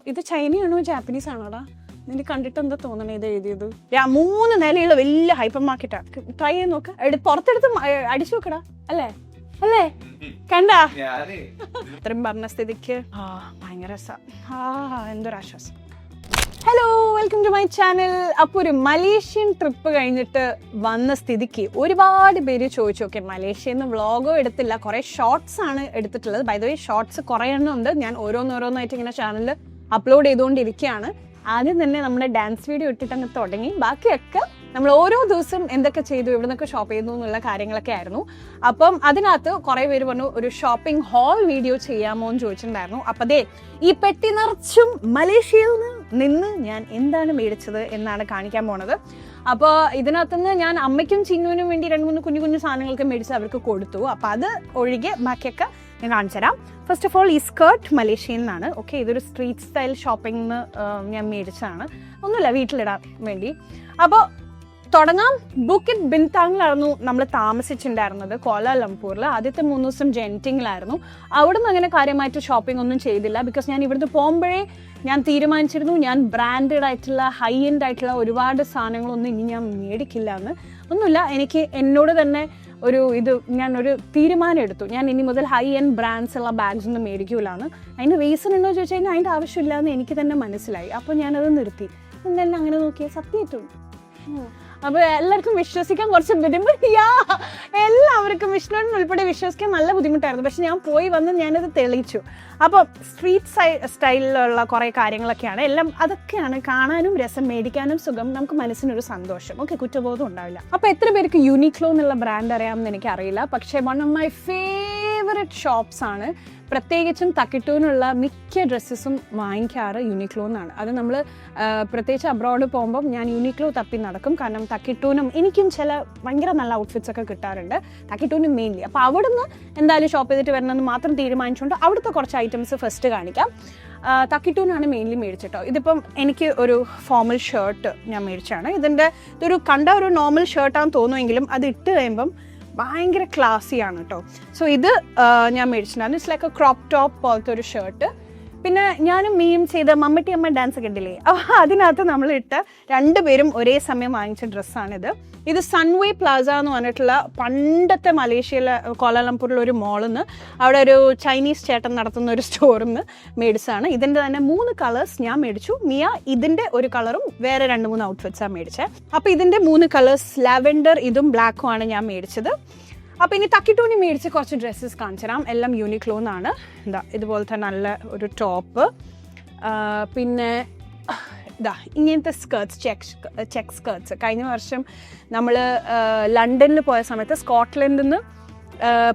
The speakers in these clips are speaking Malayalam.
ഇത് ചൈനയാണോ ജാപ്പനീസ് ആണോടാ? നിനക്ക് കണ്ടിട്ട് എന്താ തോന്നണേ ഇത് എഴുതിയത്? 3 നിലയുള്ള വലിയ ഹൈപ്പർ മാർക്കറ്റാ. ട്രൈ ചെയ്ത് നോക്ക്. പുറത്തെടുത്ത് അടിച്ചു നോക്കടാ. അല്ലേ അല്ലേ? കണ്ടാ? ഇത്രയും പറഞ്ഞ സ്ഥിതിക്ക് ഭയങ്കര എന്തൊരാശ്വാസം. Hello, welcome to my channel. അപ്പോൾ ഒരു മലേഷ്യൻ ട്രിപ്പ് കഴിഞ്ഞിട്ട് വന്ന സ്ഥിതിക്ക് ഒരുപാട് പേര് ചോദിച്ചു, ഓക്കെ മലേഷ്യയിൽ നിന്ന് വ്ളോഗോ എടുത്തില്ല, കുറേ ഷോർട്സ് ആണ് എടുത്തിട്ടുള്ളത്. ബൈ ദ വേ ഷോർട്സ് കുറേ എണ്ണം ഉണ്ട്. ഞാൻ ഓരോന്നോരോന്നായിട്ട് ഇങ്ങനെ ചാനലിൽ അപ്ലോഡ് ചെയ്തുകൊണ്ടിരിക്കുകയാണ്. ആദ്യം തന്നെ നമ്മുടെ ഡാൻസ് വീഡിയോ ഇട്ടിട്ട് അങ്ങ് തുടങ്ങി. ബാക്കിയൊക്കെ നമ്മൾ ഓരോ ദിവസം എന്തൊക്കെ ചെയ്തു, എവിടെ നിന്നൊക്കെ ഷോപ്പ് ചെയ്തു എന്നുള്ള കാര്യങ്ങളൊക്കെ ആയിരുന്നു. അപ്പം അതിനകത്ത് കുറേ പേര് പറഞ്ഞു ഒരു ഷോപ്പിംഗ് ഹാൾ വീഡിയോ ചെയ്യാമോ എന്ന് ചോദിച്ചിട്ടുണ്ടായിരുന്നു. അപ്പം അതേ ഈ പെട്ടി നിറച്ചും മലേഷ്യയിൽ നിന്ന് ഞാൻ എന്താണ് മേടിച്ചത് എന്നാണ് കാണിക്കാൻ പോണത്. അപ്പോൾ ഇതിനകത്തുനിന്ന് ഞാൻ അമ്മയ്ക്കും ചിന്നുവിനും വേണ്ടി 2-3 കുഞ്ഞു കുഞ്ഞു സാധനങ്ങളൊക്കെ മേടിച്ച് അവർക്ക് കൊടുത്തു. അപ്പം അത് ഒഴികെ ബാക്കിയൊക്കെ ഞാൻ കാണിച്ചുതരാം. ഫസ്റ്റ് ഓഫ് ഓൾ ഈ സ്കേർട്ട് മലേഷ്യയിൽ നിന്നാണ്. ഓക്കെ, ഇതൊരു സ്ട്രീറ്റ് സ്റ്റൈൽ ഷോപ്പിംഗിന് ഞാൻ മേടിച്ചതാണ്. ഒന്നുമില്ല, വീട്ടിലിടാൻ വേണ്ടി. അപ്പോൾ തുടങ്ങാം. ബുക്കിറ്റ് ബിൻതാങ്ങിലായിരുന്നു നമ്മൾ താമസിച്ചിട്ടുണ്ടായിരുന്നത്, കോലാലംപൂരിൽ. ആദ്യത്തെ 3 ദിവസം ജെൻറ്റിങ്ങിലായിരുന്നു. അവിടെ നിന്ന് അങ്ങനെ കാര്യമായിട്ട് ഷോപ്പിംഗ് ഒന്നും ചെയ്തില്ല. ബിക്കോസ് ഞാൻ ഇവിടുന്ന് പോകുമ്പോഴേ ഞാൻ തീരുമാനിച്ചിരുന്നു ഞാൻ ബ്രാൻഡഡ് ആയിട്ടുള്ള ഹൈ എൻഡ് ആയിട്ടുള്ള ഒരുപാട് സാധനങ്ങളൊന്നും ഇനി ഞാൻ മേടിക്കില്ല എന്ന്. ഒന്നുമില്ല, എനിക്ക് എന്നോട് തന്നെ ഞാനൊരു തീരുമാനം എടുത്തു. ഞാൻ ഇനി മുതൽ ഹൈ എൻഡ് ബ്രാൻഡ്സ് ഉള്ള ബാഗ്സ് ഒന്നും മേടിക്കൂലെന്ന്. അതിൻ്റെ റീസൺ എന്നോ ചോദിച്ചു കഴിഞ്ഞാൽ അതിൻ്റെ ആവശ്യമില്ല എന്ന് എനിക്ക് തന്നെ മനസ്സിലായി. അപ്പോൾ ഞാനത് നിർത്തി. എന്തായാലും അങ്ങനെ നോക്കിയാൽ സത്യമായിട്ടും അപ്പോൾ എല്ലാവർക്കും വിശ്വസിക്കാൻ കുറച്ച് ബുദ്ധിമുട്ട്. എല്ലാവർക്കും വിഷ്ണുവിന് ഉൾപ്പെടെ വിശ്വസിക്കാൻ നല്ല ബുദ്ധിമുട്ടായിരുന്നു. പക്ഷെ ഞാൻ പോയി വന്ന് ഞാനത് തെളിയിച്ചു. അപ്പോൾ സ്ട്രീറ്റ് സ്റ്റൈലിലുള്ള കുറേ കാര്യങ്ങളൊക്കെയാണ്. എല്ലാം അതൊക്കെയാണ് കാണാനും രസം, മേടിക്കാനും സുഖം, നമുക്ക് മനസ്സിനൊരു സന്തോഷം. ഓക്കെ, കുറ്റബോധം ഉണ്ടാവില്ല. അപ്പോൾ എത്ര പേർക്ക് യൂണിക്ലോ എന്നുള്ള ബ്രാൻഡ് അറിയാമെന്ന് എനിക്കറിയില്ല. പക്ഷേ one of my favourite shops ആണ്. പ്രത്യേകിച്ചും തക്കിട്ടൂനുള്ള മിക്ക ഡ്രസ്സസും വാങ്ങിക്കാറ് യൂണിക്ലോ എന്നാണ്. അത് നമ്മൾ പ്രത്യേകിച്ച് അബ്രോഡ് പോകുമ്പം ഞാൻ യൂണിക്ലോ തപ്പി നടക്കും. കാരണം തക്കിട്ടൂനും എനിക്കും ചില ഭയങ്കര നല്ല ഔട്ട്ഫിറ്റ്സ് ഒക്കെ കിട്ടാറുണ്ട്, തക്കിട്ടൂനും മെയിൻലി. അപ്പോൾ അവിടുന്ന് എന്തായാലും ഷോപ്പ് ചെയ്തിട്ട് വരണമെന്ന് മാത്രം തീരുമാനിച്ചുകൊണ്ട് അവിടുത്തെ കുറച്ച് ഐറ്റംസ് ഫസ്റ്റ് കാണിക്കാം. തക്കിട്ടൂനാണ് മെയിൻലി മേടിച്ചിട്ടോ. ഇതിപ്പം എനിക്ക് ഒരു ഫോമൽ ഷർട്ട് ഞാൻ മേടിച്ചാണ്. ഇതൊരു കണ്ട ഒരു നോർമൽ ഷർട്ടാണെന്ന് തോന്നുമെങ്കിലും അത് ഇട്ട് കഴിയുമ്പം ഭയങ്കര ക്ലാസ്സിയാണ് കേട്ടോ. സോ ഇത് ഞാൻ മേടിച്ചിട്ടുണ്ടായിരുന്നു. It's like a crop top പോലത്തെ ഒരു ഷർട്ട്. പിന്നെ ഞാനും മീം ചെയ്ത മമ്മട്ടി അമ്മ ഡാൻസ് കണ്ടില്ലേ, അതിനകത്ത് നമ്മളിട്ട് 2 പേരും ഒരേ സമയം വാങ്ങിച്ച ഡ്രസ്സാണിത്. ഇത് സൺവേ പ്ലാസ എന്ന് പറഞ്ഞിട്ടുള്ള പണ്ടത്തെ മലേഷ്യയിലെ കോലാലംപൂരിലെ ഒരു മോളിൽ നിന്ന്, അവിടെ ഒരു ചൈനീസ് ചേട്ടൻ നടത്തുന്ന ഒരു സ്റ്റോറിൽ നിന്ന് മേടിച്ചതാണ്. ഇതിൻ്റെ തന്നെ 3 കളേഴ്സ് ഞാൻ മേടിച്ചു. മിയ ഇതിൻ്റെ ഒരു കളറും വേറെ 2-3 ഔട്ട്ഫിറ്റ്സാണ് മേടിച്ചത്. അപ്പോൾ ഇതിൻ്റെ 3 കളേഴ്സ് ലാവെൻഡർ ഇതും ബ്ലാക്കും ആണ് ഞാൻ മേടിച്ചത്. അപ്പോൾ ഇനി തക്കിട്ടൂണി മേടിച്ച് കുറച്ച് ഡ്രസ്സസ് കാണിച്ചു തരാം. എല്ലാം യൂണിക്ലോ എന്നാണ്. ഇതുപോലത്തെ നല്ല ഒരു ടോപ്പ്, പിന്നെ ഇങ്ങനത്തെ സ്കേർട്സ്, ചെക്ക് സ്കേർട്സ്. കഴിഞ്ഞ വർഷം നമ്മൾ ലണ്ടനിൽ പോയ സമയത്ത് സ്കോട്ട്ലൻഡിൽ നിന്ന്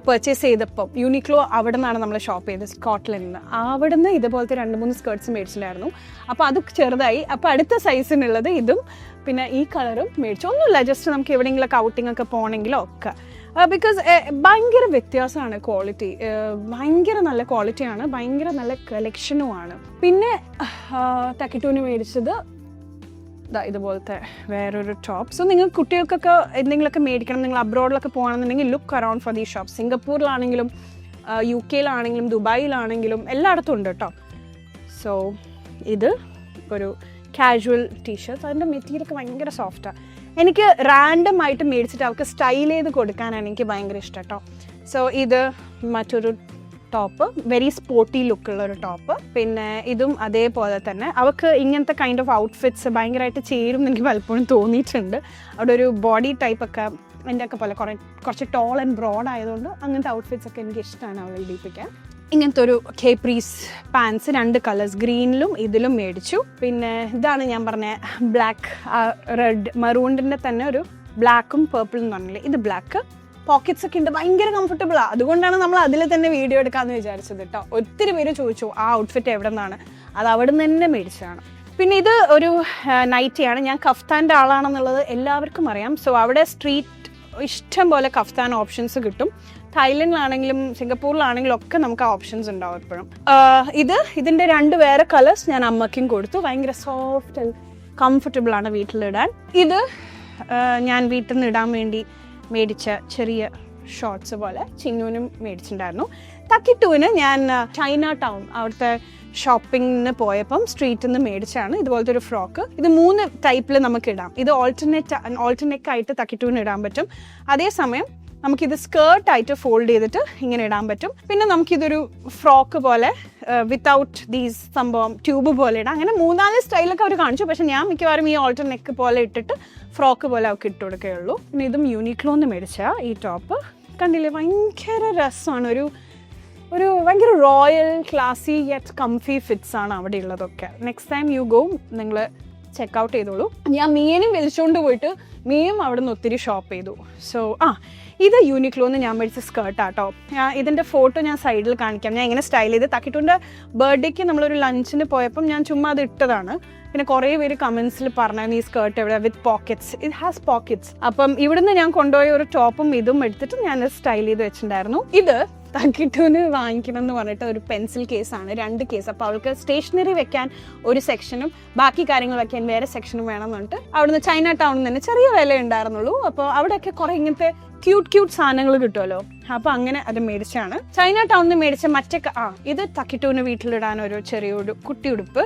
പർച്ചേസ് ചെയ്തപ്പം യൂണിക്ലോ അവിടെ നിന്നാണ് നമ്മൾ ഷോപ്പ് ചെയ്തത്, സ്കോട്ട്ലൻഡിൽ നിന്ന്. അവിടെ നിന്ന് ഇതുപോലത്തെ 2-3 സ്കേർട്സ് മേടിച്ചിട്ടുണ്ടായിരുന്നു. അപ്പോൾ അത് ചെറുതായി. അപ്പോൾ അടുത്ത സൈസിനുള്ളത് ഇതും പിന്നെ ഈ കളറും മേടിച്ചു. ഒന്നുമില്ല, ജസ്റ്റ് നമുക്ക് എവിടെയെങ്കിലുമൊക്കെ ഔട്ടിംഗ് ഒക്കെ പോകണമെങ്കിലോ ഒക്കെ. ബിക്കോസ് ഭയങ്കര വ്യത്യാസമാണ് ക്വാളിറ്റി, ഭയങ്കര നല്ല ക്വാളിറ്റിയാണ്, ഭയങ്കര നല്ല കളക്ഷനുമാണ്. പിന്നെ തക്കിട്ടൂന് മേടിച്ചത് ഇതുപോലത്തെ വേറൊരു ടോപ്പ്. സോ നിങ്ങൾ കുട്ടികൾക്കൊക്കെ എന്തെങ്കിലുമൊക്കെ മേടിക്കണം, നിങ്ങൾ അബ്രോഡിലൊക്കെ പോകണമെന്നുണ്ടെങ്കിൽ look around for these shop. സിംഗപ്പൂരിലാണെങ്കിലും UK-യിലാണെങ്കിലും ദുബായിലാണെങ്കിലും എല്ലായിടത്തും ഉണ്ട് കേട്ടോ. സോ ഇത് ഒരു കാഷ്വൽ ടീഷർട്ട്. അതിൻ്റെ മെറ്റീരിയലൊക്കെ ഭയങ്കര സോഫ്റ്റാണ്. എനിക്ക് റാൻഡം ആയിട്ട് മേടിച്ചിട്ട് അവർക്ക് സ്റ്റൈൽ ചെയ്ത് കൊടുക്കാനാണ് എനിക്ക് ഭയങ്കര ഇഷ്ടം കേട്ടോ. സോ ഇത് മറ്റൊരു ടോപ്പ്, വെരി സ്പോർട്ടി ലുക്കുള്ള ഒരു ടോപ്പ്. പിന്നെ ഇതും അതേപോലെ തന്നെ. അവർക്ക് ഇങ്ങനത്തെ കൈൻഡ് ഓഫ് ഔട്ട്ഫിറ്റ്സ് ഭയങ്കരമായിട്ട് ചേരും എന്ന് എനിക്ക് പലപ്പോഴും തോന്നിയിട്ടുണ്ട്. അവിടെ ഒരു ബോഡി ടൈപ്പൊക്കെ എൻ്റെ ഒക്കെ പോലെ കുറച്ച് ടോൾ ആൻഡ് ബ്രോഡ് ആയതുകൊണ്ട് അങ്ങനത്തെ ഔട്ട്ഫിറ്റ്സ് ഒക്കെ എനിക്ക് ഇഷ്ടമാണ് അവളെ ഇടിപ്പിക്കാൻ. ഇങ്ങനത്തെ ഒരു കേപ്രീസ് പാൻസ് 2 കളേഴ്സ്, ഗ്രീനിലും ഇതിലും മേടിച്ചു. പിന്നെ ഇതാണ് ഞാൻ പറഞ്ഞ ബ്ലാക്ക്, റെഡ്, മറൂണിൻ്റെ തന്നെ ഒരു ബ്ലാക്കും പേർപ്പിളും എന്ന് പറഞ്ഞില്ലേ, ഇത് ബ്ലാക്ക്. പോക്കറ്റ്സ് ഒക്കെ ഉണ്ട്, ഭയങ്കര കംഫർട്ടബിളാണ്. അതുകൊണ്ടാണ് നമ്മൾ അതിൽ തന്നെ വീഡിയോ എടുക്കാമെന്ന് വിചാരിച്ചത് കേട്ടോ. ഒത്തിരി പേര് ചോദിച്ചു ആ ഔട്ട്ഫിറ്റ് എവിടെ നിന്നാണ്, അത് അവിടെ നിന്ന് തന്നെ മേടിച്ചതാണ്. പിന്നെ ഇത് ഒരു നൈറ്റിയാണ്. ഞാൻ കഫ്താൻ്റെ ആളാണെന്നുള്ളത് എല്ലാവർക്കും അറിയാം. സോ അവിടെ സ്ട്രീറ്റ് ഇഷ്ടം പോലെ കഫ്താൻ ഓപ്ഷൻസ് കിട്ടും. തായ്ലൻഡിലാണെങ്കിലും സിംഗപ്പൂരിലാണെങ്കിലും ഒക്കെ നമുക്ക് ആ ഓപ്ഷൻസ് ഉണ്ടാവും എപ്പോഴും. ഇതിൻ്റെ 2 വേറെ കളേഴ്സ് ഞാൻ അമ്മയ്ക്കും കൊടുത്തു. ഭയങ്കര സോഫ്റ്റ് ആൻഡ് കംഫർട്ടബിൾ ആണ് വീട്ടിലിടാൻ. ഇത് ഞാൻ വീട്ടിൽ നിന്ന് ഇടാൻ വേണ്ടി മേടിച്ച ചെറിയ ഷോർട്സ് പോലെ ചിന്നുവിനും മേടിച്ചിട്ടുണ്ടായിരുന്നു. തക്കിട്ടൂവിന് ഞാൻ ചൈന ടൗൺ അവിടുത്തെ ഷോപ്പിങ്ങിന് പോയപ്പം സ്ട്രീറ്റിൽ നിന്ന് മേടിച്ചാണ് ഇതുപോലത്തെ ഒരു ഫ്രോക്ക്. ഇത് 3 ടൈപ്പിൽ നമുക്ക് ഇടാം. ഇത് ഓൾട്ടർനേറ്റ് ആയിട്ട് തക്കിട്ടൂവിന് ഇടാൻ പറ്റും. അതേസമയം നമുക്കിത് സ്കേർട്ടായിട്ട് ഫോൾഡ് ചെയ്തിട്ട് ഇങ്ങനെ ഇടാൻ പറ്റും. പിന്നെ നമുക്കിതൊരു ഫ്രോക്ക് പോലെ വിത്തൗട്ട് ദീസ് സംഭവം ട്യൂബ് പോലെ ഇടാം. അങ്ങനെ 3-4 സ്റ്റൈലൊക്കെ അവർ കാണിച്ചു. പക്ഷെ ഞാൻ മിക്കവാറും ഈ ഓൾട്ടർനെക്ക് പോലെ ഇട്ടിട്ട് ഫ്രോക്ക് പോലെ അവർക്ക് ഇട്ട് കൊടുക്കുകയുള്ളൂ. പിന്നെ ഇതും യൂണിക്ലോന്ന് മേടിച്ച ഈ ടോപ്പ് കണ്ടില്ലേ, ഭയങ്കര രസമാണ്. ഒരു ഭയങ്കര റോയൽ ക്ലാസി യെറ്റ് കംഫി ഫിറ്റ്സ് ആണ് അവിടെ ഉള്ളതൊക്കെ. നെക്സ്റ്റ് ടൈം യു ഗോ നിങ്ങൾ ചെക്കൗട്ട് ചെയ്തോളൂ. ഞാൻ മീനും വിളിച്ചുകൊണ്ട് പോയിട്ട് മീനും അവിടെ നിന്ന് ഒത്തിരി ഷോപ്പ് ചെയ്തു. സോ ഇത് യൂണിക്ലോന്ന് ഞാൻ മേടിച്ച സ്കേർട്ടാട്ടോ. ഇതിൻ്റെ ഫോട്ടോ ഞാൻ സൈഡിൽ കാണിക്കാം. ഞാൻ ഇങ്ങനെ സ്റ്റൈൽ ചെയ്ത് തക്കിട്ടൂൻ്റെ ബർത്ത്ഡേക്ക് നമ്മളൊരു ലഞ്ചിന് പോയപ്പം ഞാൻ ചുമ്മാ അത് ഇട്ടതാണ്. പിന്നെ കുറേ പേര് കമൻസിൽ പറഞ്ഞായിരുന്നു ഈ സ്കേർട്ട് എവിടെ വിത്ത് പോക്കറ്റ്സ്, ഇറ്റ് ഹാസ് പോക്കറ്റ്സ്. അപ്പം ഇവിടുന്ന് ഞാൻ കൊണ്ടുപോയ ഒരു ടോപ്പും ഇതും എടുത്തിട്ട് ഞാൻ സ്റ്റൈൽ ചെയ്ത് വെച്ചിട്ടുണ്ടായിരുന്നു. ഇത് തക്കിട്ടൂന് വാങ്ങിക്കണം എന്ന് പറഞ്ഞിട്ട് ഒരു പെൻസിൽ കേസാണ്, 2 കേസ്. അപ്പോൾ അവൾക്ക് സ്റ്റേഷനറി വെക്കാൻ ഒരു സെക്ഷനും ബാക്കി കാര്യങ്ങൾ വെക്കാൻ വേറെ സെക്ഷനും വേണം എന്ന് പറഞ്ഞിട്ട് അവിടുന്ന് ചൈന ടൗണിൽ തന്നെ ചെറിയ വില ഉണ്ടായിരുന്നുള്ളൂ. അപ്പോൾ അവിടെയൊക്കെ കുറേ ഇങ്ങനത്തെ ക്യൂട്ട് സാധനങ്ങൾ കിട്ടുമല്ലോ. അപ്പോൾ അങ്ങനെ അത് മേടിച്ചാണ്. ചൈന ടൗണിൽ നിന്ന് മേടിച്ച മറ്റേ ഇത് തക്കിട്ടൂന് വീട്ടിലിടാൻ ഒരു ചെറിയൊരു കുട്ടി ഉടുപ്പ്.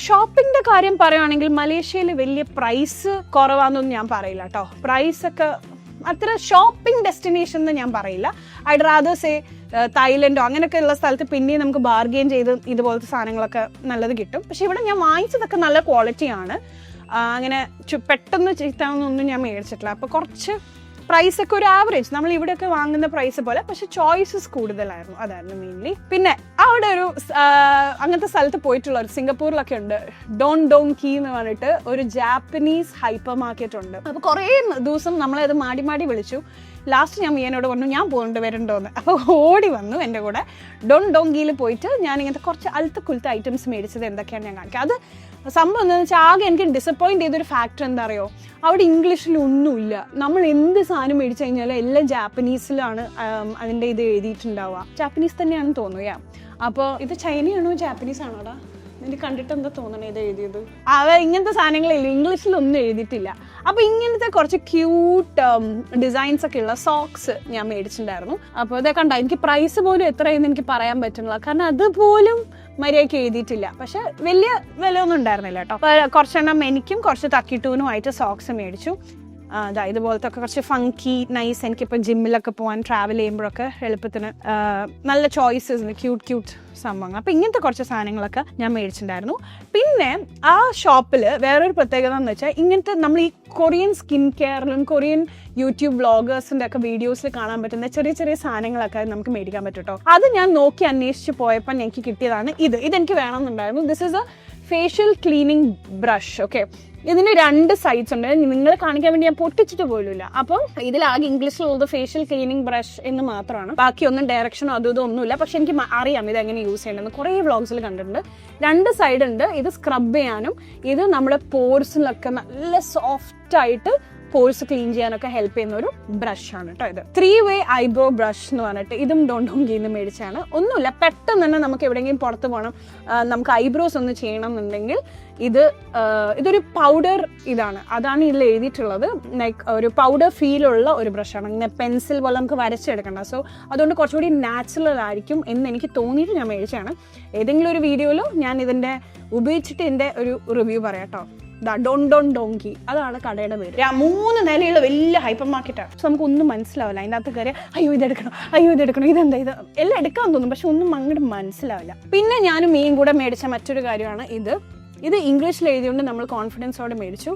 ഷോപ്പിങ്ങിന്റെ കാര്യം പറയുകയാണെങ്കിൽ മലേഷ്യയിൽ വലിയ പ്രൈസ് കുറവാണെന്നൊന്നും ഞാൻ പറയില്ല കേട്ടോ. പ്രൈസ് ഒക്കെ അത്ര ഷോപ്പിംഗ് ഡെസ്റ്റിനേഷൻ എന്ന് ഞാൻ പറയില്ല. ഐഡ് റാദർ സേ തായ്ലൻഡോ അങ്ങനെയൊക്കെ ഉള്ള സ്ഥലത്ത് പിന്നെയും നമുക്ക് ബാർഗെയിൻ ചെയ്ത് ഇതുപോലത്തെ സാധനങ്ങളൊക്കെ നല്ലത് കിട്ടും. പക്ഷെ ഇവിടെ ഞാൻ വാങ്ങിച്ചതൊക്കെ നല്ല ക്വാളിറ്റിയാണ്. അങ്ങനെ പെട്ടെന്ന് ചീത്താണെന്നൊന്നും ഞാൻ മേടിച്ചിട്ടില്ല. അപ്പോൾ കുറച്ച് പ്രൈസൊക്കെ ഒരു ആവറേജ് നമ്മൾ ഇവിടെയൊക്കെ വാങ്ങുന്ന പ്രൈസ് പോലെ, പക്ഷെ ചോയ്സസ് കൂടുതലായിരുന്നു. അതായിരുന്നു മെയിൻലി. പിന്നെ അവിടെ ഒരു അങ്ങനത്തെ സ്ഥലത്ത് പോയിട്ടുള്ള ഒരു സിംഗപ്പൂരിലൊക്കെ ഉണ്ട് ഡോങ്കി എന്ന് പറഞ്ഞിട്ട് ഒരു ജാപ്പനീസ് ഹൈപ്പർ മാർക്കറ്റ് ഉണ്ട്. അപ്പോൾ കുറേ ദിവസം നമ്മളത് മാടി വിളിച്ചു. ലാസ്റ്റ് ഞാൻ മീനോട് പറഞ്ഞു ഞാൻ പോകേണ്ടി വരണ്ടോന്ന്. അപ്പോൾ ഓടി വന്നു എൻ്റെ കൂടെ. ഡോങ്കിയിൽ പോയിട്ട് ഞാൻ ഇങ്ങനത്തെ കുറച്ച് അൽത്ത ഐറ്റംസ് മേടിച്ചത് എന്തൊക്കെയാണ് ഞാൻ കാണിക്കുക. അത് സംഭവം എന്താണെന്ന് വെച്ചാൽ ആകെ എനിക്ക് ഡിസപ്പോയിന്റ് ചെയ്തൊരു ഫാക്ടർ എന്താ അറിയോ, അവിടെ ഇംഗ്ലീഷിലൊന്നുമില്ല. നമ്മൾ എന്ത് സാധനം മേടിച്ചു കഴിഞ്ഞാൽ എല്ലാം ജാപ്പനീസിലാണ് അതിൻ്റെ ഇത് എഴുതിയിട്ടുണ്ടാവുക. ജാപ്പനീസ് തന്നെയാണെന്ന് തോന്നുക. അപ്പോൾ ഇത് ചൈനയാണോ ജാപ്പനീസ് ആണോടാ? എനിക്ക് കണ്ടിട്ട് എന്താ തോന്നണേ ഇത് എഴുതിയത്? ഇങ്ങനത്തെ സാധനങ്ങളില്ല, ഇംഗ്ലീഷിലൊന്നും എഴുതിയിട്ടില്ല. അപ്പോൾ ഇങ്ങനത്തെ കുറച്ച് ക്യൂട്ട് ഡിസൈൻസ് ഒക്കെ ഉള്ള സോക്സ് ഞാൻ മേടിച്ചിട്ടുണ്ടായിരുന്നു. അപ്പോൾ ഇതൊക്കെ കണ്ടോ, എനിക്ക് പ്രൈസ് പോലും എത്രയെന്ന് എനിക്ക് പറയാൻ പറ്റുന്നില്ല, കാരണം അതുപോലും മര്യാദയ്ക്ക് എഴുതിയിട്ടില്ല. പക്ഷെ വലിയ വിലയൊന്നും ഉണ്ടായിരുന്നില്ല കേട്ടോ. അപ്പോൾ കുറച്ചെണ്ണം എനിക്കും കുറച്ച് തക്കിട്ടൂനുമായിട്ട് സോക്സ് മേടിച്ചു. ഇതുപോലത്തെ ഒക്കെ കുറച്ച് ഫങ്കി നൈസ്. എനിക്കിപ്പോൾ ജിമ്മിലൊക്കെ പോകാൻ ട്രാവൽ ചെയ്യുമ്പോഴൊക്കെ എളുപ്പത്തിന് നല്ല ചോയ്സസ് ഉണ്ട്, ക്യൂട്ട് സംഭവങ്ങൾ. അപ്പോൾ ഇങ്ങനത്തെ കുറച്ച് സാധനങ്ങളൊക്കെ ഞാൻ മേടിച്ചിട്ടുണ്ടായിരുന്നു. പിന്നെ ആ ഷോപ്പിൽ വേറൊരു പ്രത്യേകത എന്ന് വെച്ചാൽ ഇങ്ങനത്തെ നമ്മൾ ഈ കൊറിയൻ സ്കിൻ കെയറിലും കൊറിയൻ യൂട്യൂബ് വ്ളോഗേഴ്സിൻ്റെ ഒക്കെ വീഡിയോസിൽ കാണാൻ പറ്റുന്ന ചെറിയ സാധനങ്ങളൊക്കെ നമുക്ക് മേടിക്കാൻ പറ്റും കേട്ടോ. അത് ഞാൻ നോക്കി അന്വേഷിച്ച് പോയപ്പോൾ എനിക്ക് കിട്ടിയതാണ് ഇതെനിക്ക് വേണമെന്നുണ്ടായിരുന്നു. This is a facial cleaning brush. Okay, ഇതിന് 2 സൈഡ്സ് ഉണ്ട്. നിങ്ങൾ കാണിക്കാൻ വേണ്ടി ഞാൻ പൊട്ടിച്ചിട്ട് പോലുമില്ല. അപ്പം ഇതിലാകെ ഇംഗ്ലീഷിലുള്ളത് ഫേഷ്യൽ ക്ലീനിങ് ബ്രഷ് എന്ന് മാത്രമാണ്. ബാക്കിയൊന്നും ഡയറക്ഷനോ അതും ഒന്നുമില്ല. പക്ഷെ എനിക്ക് അറിയാം ഇതെങ്ങനെ യൂസ് ചെയ്യണമെന്ന്. കുറേ വ്ളോഗ്സിൽ കണ്ടിട്ടുണ്ട്. 2 സൈഡ് ഉണ്ട്. ഇത് സ്ക്രബ് ചെയ്യാനും ഇത് നമ്മുടെ പോർസിലൊക്കെ നല്ല സോഫ്റ്റ് ആയിട്ട് പോഴ്സ് ക്ലീൻ ചെയ്യാനൊക്കെ ഹെൽപ്പ് ചെയ്യുന്ന ഒരു ബ്രഷാണ് കേട്ടോ. ഇത് 3-way ഐബ്രോ ബ്രഷ് എന്ന് പറഞ്ഞിട്ട് ഇതും ഡോങ്കിന്ന് മേടിച്ചാണ്. ഒന്നുമില്ല, പെട്ടെന്ന് തന്നെ നമുക്ക് എവിടെയെങ്കിലും പുറത്ത് പോകണം, നമുക്ക് ഐബ്രോസ് ഒന്ന് ചെയ്യണം എന്നുണ്ടെങ്കിൽ ഇതൊരു പൗഡർ അതാണ് ഇതിൽ എഴുതിയിട്ടുള്ളത്. ലൈക്ക് ഒരു പൗഡർ ഫീലുള്ള ഒരു ബ്രഷാണ്. ഇങ്ങനെ പെൻസിൽ പോലെ നമുക്ക് വരച്ചെടുക്കണ്ട. സോ അതുകൊണ്ട് കുറച്ചുകൂടി നാച്ചുറൽ ആയിരിക്കും എന്ന് എനിക്ക് തോന്നിയിട്ട് ഞാൻ മേടിച്ചാണ്. ഏതെങ്കിലും ഒരു വീഡിയോയിൽ ഞാൻ ഇതിൻ്റെ ഉപയോഗിച്ചിട്ട് ഇതിൻ്റെ ഒരു റിവ്യൂ പറയാം കേട്ടോ. ഡോങ്കി അതാണ് കടയുടെ പേര്. 3 നിലയുള്ള വലിയ ഹൈപ്പർ മാർക്കറ്റാണ്. സോ നമുക്കൊന്നും മനസ്സിലാവില്ല. അതിൻ്റെ അകത്ത് കയറി അയ്യോ ഇതെടുക്കണം ഇതെന്താ ഇത് എല്ലാം എടുക്കാൻ തോന്നും, പക്ഷെ ഒന്നും അങ്ങോട്ട് മനസ്സിലാവില്ല. പിന്നെ ഞാനും മീൻ കൂടെ മേടിച്ച മറ്റൊരു കാര്യമാണ് ഇത് ഇംഗ്ലീഷിൽ എഴുതിയോണ്ട് നമ്മൾ കോൺഫിഡൻസോടെ മേടിച്ചു.